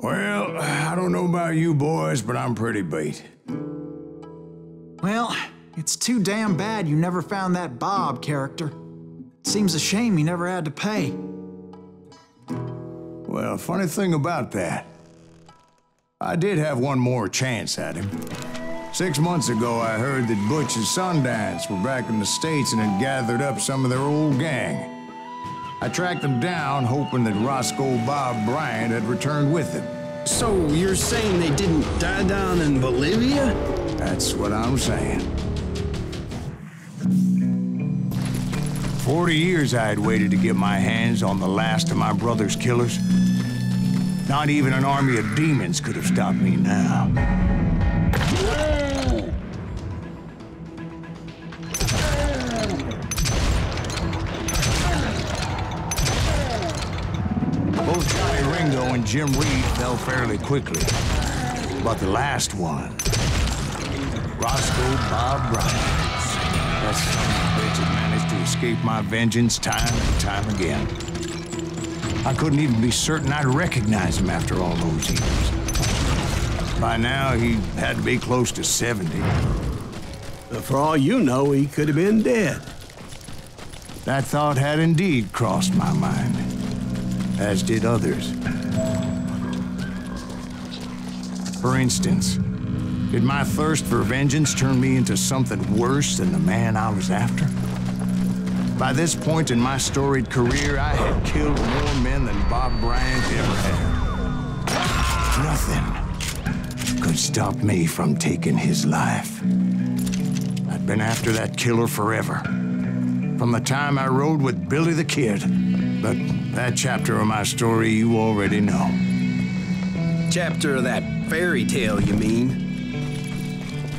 Well, I don't know about you boys, but I'm pretty beat. Well, it's too damn bad you never found that Bob character. Seems a shame you never had to pay. Well, funny thing about that, I did have one more chance at him. 6 months ago, I heard that Butch and Sundance were back in the States and had gathered up some of their old gang. I tracked them down, hoping that Roscoe Bob Bryant had returned with them. So you're saying they didn't die down in Bolivia? That's what I'm saying. 40 years I had waited to get my hands on the last of my brother's killers. Not even an army of demons could have stopped me now. Both Johnny Ringo and Jim Reed fell fairly quickly. But the last one, Roscoe Bob Bryant, that son of a bitch had managed to escape my vengeance time and time again. I couldn't even be certain I'd recognize him after all those years. By now, he had to be close to 70. But for all you know, he could have been dead. That thought had indeed crossed my mind, as did others. For instance, did my thirst for vengeance turn me into something worse than the man I was after? By this point in my storied career, I had killed more men than Bob Bryant ever had. Nothing could stop me from taking his life. I'd been after that killer forever, from the time I rode with Billy the Kid. But that chapter of my story you already know. Chapter of that fairy tale, you mean?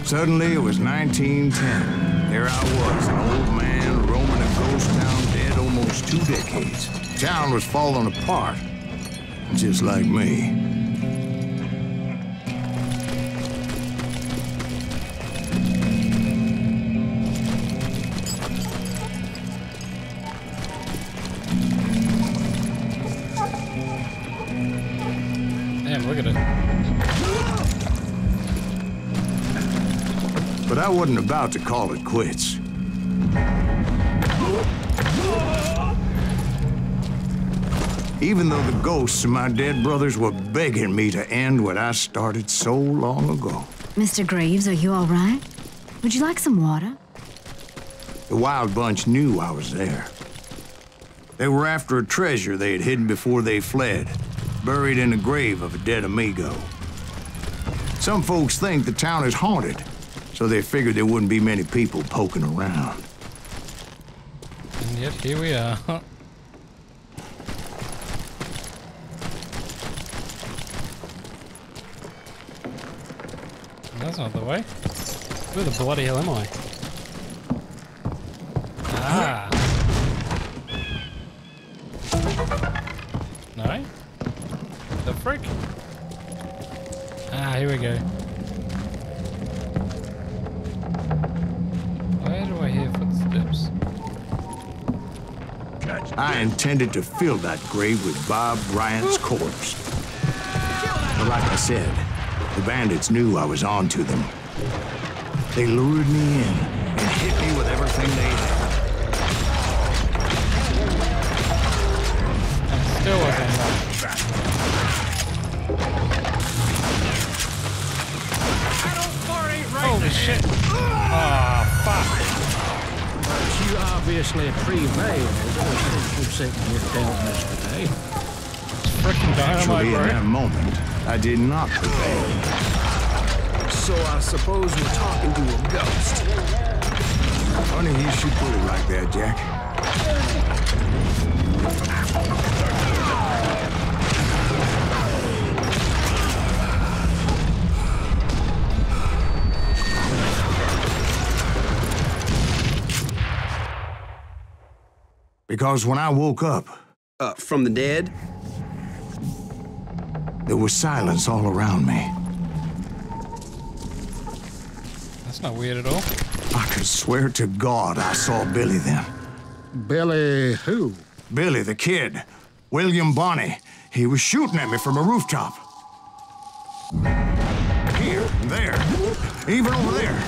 Suddenly, it was 1910. There I was, an old man roaming a ghost town dead almost 2 decades. Town was falling apart, just like me. Damn, look at it. But I wasn't about to call it quits. Even though the ghosts of my dead brothers were begging me to end what I started so long ago. Mr. Graves, are you all right? Would you like some water? The Wild Bunch knew I was there. They were after a treasure they had hidden before they fled, buried in the grave of a dead amigo. Some folks think the town is haunted, so they figured there wouldn't be many people poking around. And yet here we are. That's not the way. Where the bloody hell am I? Ah. No? The frick? Ah, here we go. Where do I hear footsteps? I intended to fill that grave with Bob Bryant's corpse. But like I said, the bandits knew I was on to them. They lured me in and hit me with everything they had. Still wasn't enough. Holy shit! Ah, fuck! But you obviously prevailed. You sent me down yesterday. Freaking dynamite, Actually, in bro. that moment, I did not prevail. So I suppose we're talking to a ghost. Funny you should put it like that, Jack. Because when I woke up, From the dead? there was silence all around me. That's not weird at all. I could swear to God I saw Billy then. Billy who? Billy the Kid. William Bonney. He was shooting at me from a rooftop. Here, there, even over there.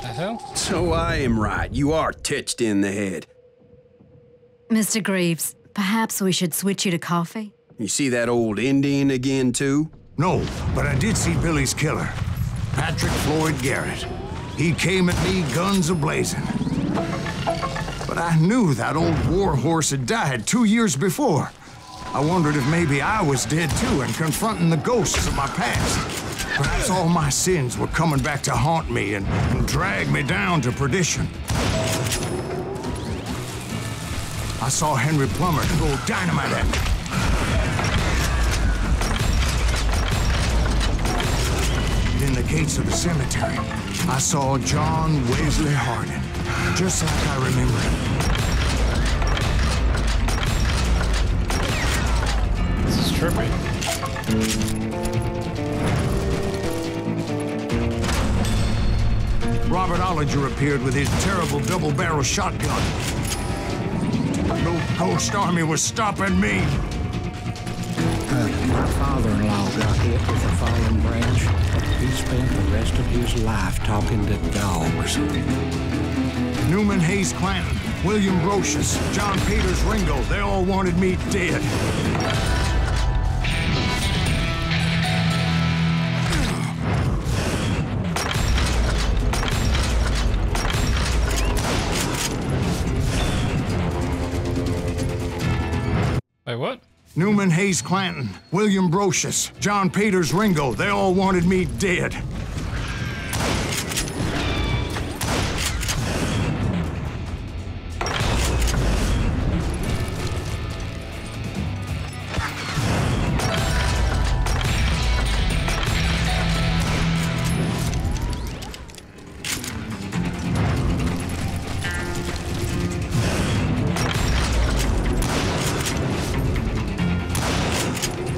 The hell? So I am right. You are titched in the head. Mr. Greaves, perhaps we should switch you to coffee? You see that old Indian again, too? No, but I did see Billy's killer, Patrick Floyd Garrett. He came at me guns a-blazing. But I knew that old war horse had died 2 years before. I wondered if maybe I was dead too and confronting the ghosts of my past. Perhaps all my sins were coming back to haunt me and drag me down to perdition. I saw Henry Plummer throw dynamite at me. In the gates of the cemetery, I saw John Wesley Hardin, just like I remember him. This is trippy. Robert Ollinger appeared with his terrible double-barrel shotgun. No ghost army was stopping me. My father-in-law got hit with a fallen branch. He spent the rest of his life talking to dogs. Newman Hayes Clanton, William Brocious, John Peters Ringo, they all wanted me dead. Wait, what? Newman Hayes Clanton, William Brocious, John Peters Ringo, they all wanted me dead.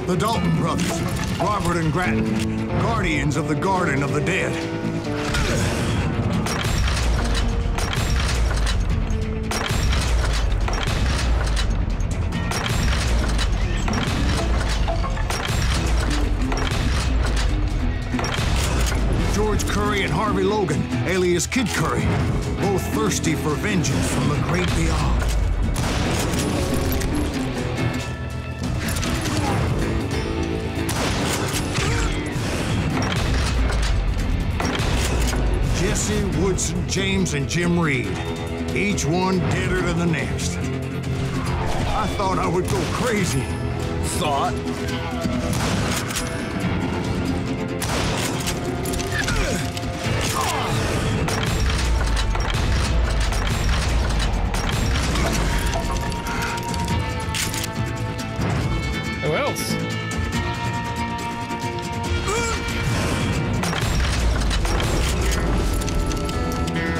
The Dalton brothers, Robert and Grattan, guardians of the Garden of the Dead. George Curry and Harvey Logan, alias Kid Curry, both thirsty for vengeance from the great beyond. Jesse, Woodson, James, and Jim Reed. Each one deader than the next. I thought I would go crazy. Thought? Who else?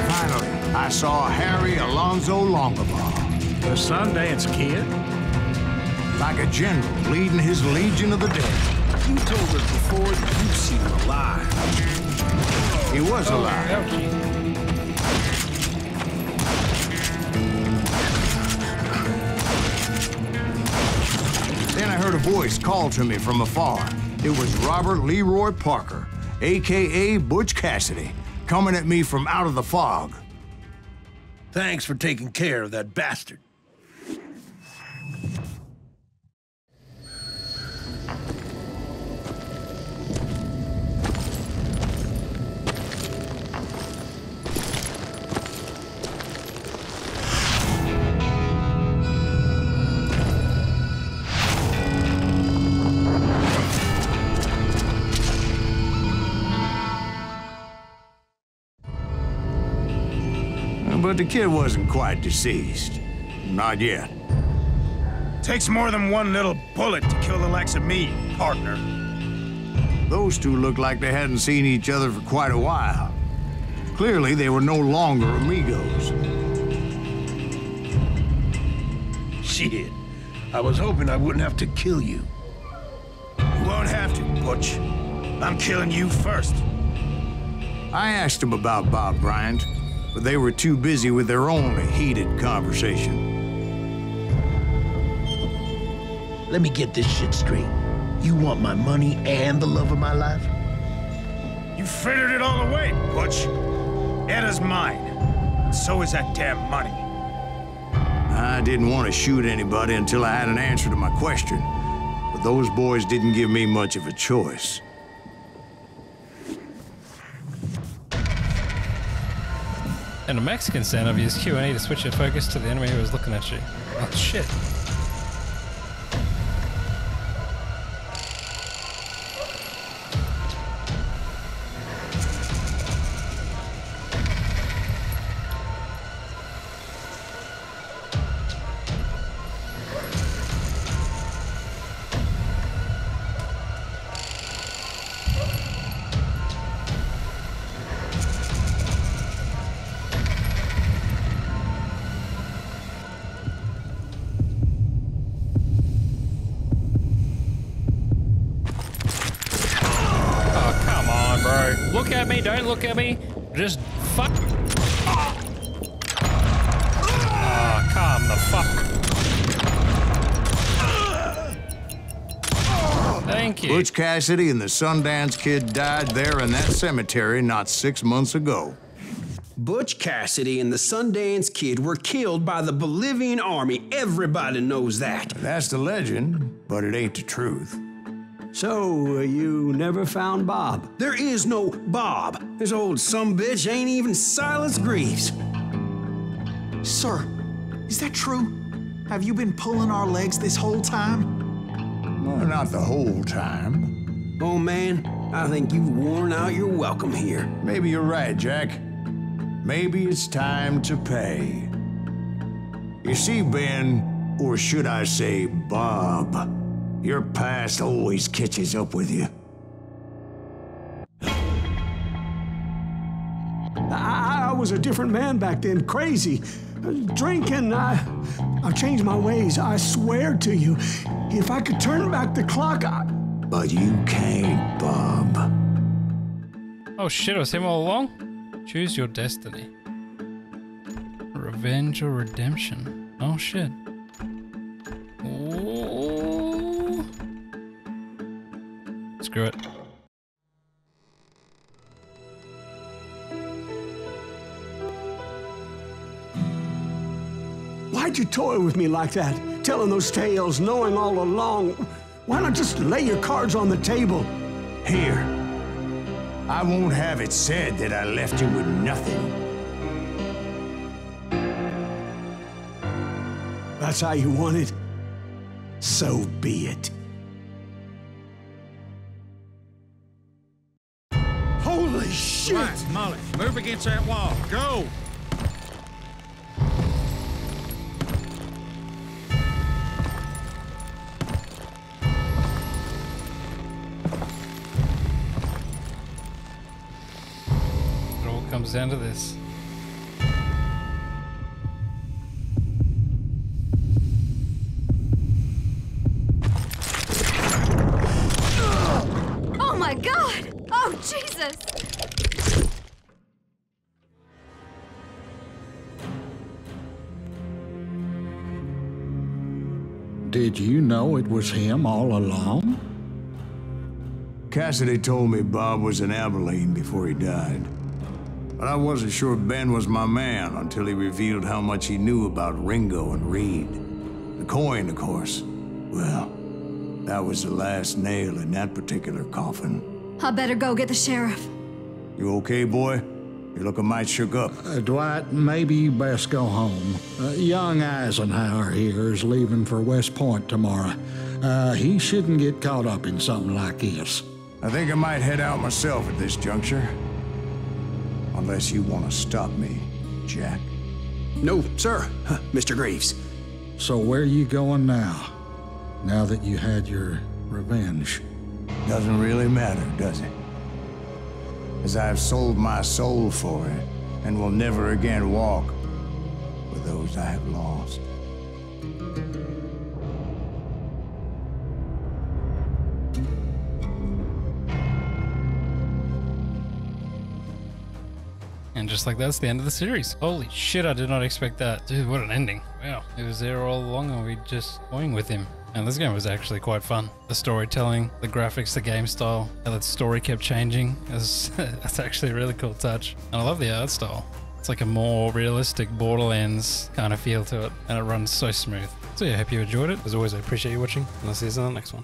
Finally, I saw Harry Alonzo Longabaugh, The Sundance Kid? like a general leading his legion of the dead. You told us before that you've seen him alive. He was alive. Ouchie. Then I heard a voice call to me from afar. It was Robert Leroy Parker, a.k.a. Butch Cassidy, coming at me from out of the fog. Thanks for taking care of that bastard. But the kid wasn't quite deceased. Not yet. Takes more than one little bullet to kill the likes of me, partner. Those two looked like they hadn't seen each other for quite a while. Clearly, they were no longer amigos. Shit. I was hoping I wouldn't have to kill you. You won't have to, Butch. I'm killing you first. I asked them about Bob Bryant, but they were too busy with their own heated conversation. Let me get this shit straight. You want my money and the love of my life? You frittered it all away, Butch. Eda's mine. And so is that damn money. I didn't want to shoot anybody until I had an answer to my question. But those boys didn't give me much of a choice. And a Mexican sound use Q&A to switch your focus to the enemy who is looking at you. Oh shit. Look at me, don't look at me. Just fuck. Ah, calm the fuck. Thank you. Butch Cassidy and the Sundance Kid died there in that cemetery not 6 months ago. Butch Cassidy and the Sundance Kid were killed by the Bolivian army. Everybody knows that. That's the legend, but it ain't the truth. So, you never found Bob? There is no Bob. This old sumbitch ain't even Silas Greaves. Sir, is that true? Have you been pulling our legs this whole time? Well, not the whole time. Oh man, I think you've worn out your welcome here. Maybe you're right, Jack. Maybe it's time to pay. You see, Ben, or should I say Bob, your past always catches up with you. I was a different man back then, crazy. Drinking, I changed my ways, I swear to you. If I could turn back the clock, But you can't, Bob. Oh shit, it was him all along? Choose your destiny. Revenge or redemption? Oh shit. Ooh. Screw it. why'd you toy with me like that? Telling those tales, knowing all along. Why not just lay your cards on the table? Here. I won't have it said that I left you with nothing. That's how you want it? So be it. Holy shit! Right, Molly, move against that wall. Go! It all comes down to this. Oh my God! Oh, Jesus! Did you know it was him all along? Cassidy told me Bob was in Abilene before he died. But I wasn't sure Ben was my man until he revealed how much he knew about Ringo and Reed. The coin, of course. Well, that was the last nail in that particular coffin. I better go get the sheriff. You okay, boy? You're looking mighty shook up. Dwight, maybe you best go home. Young Eisenhower here is leaving for West Point tomorrow. He shouldn't get caught up in something like this. I think I might head out myself at this juncture. Unless you want to stop me, Jack. No, sir, Mr. Greaves. So where are you going now? Now that you had your revenge? Doesn't really matter, does it? As I've sold my soul for it, and will never again walk with those I have lost. And just like that's the end of the series. Holy shit, I did not expect that. Dude, what an ending. Wow. It was there all along and we just going with him. And this game was actually quite fun. The storytelling, the graphics, the game style, how that story kept changing. That's actually a really cool touch. And I love the art style. It's like a more realistic Borderlands kind of feel to it, and it runs so smooth. So yeah, I hope you enjoyed it. As always, I appreciate you watching, and I'll see you in the next one.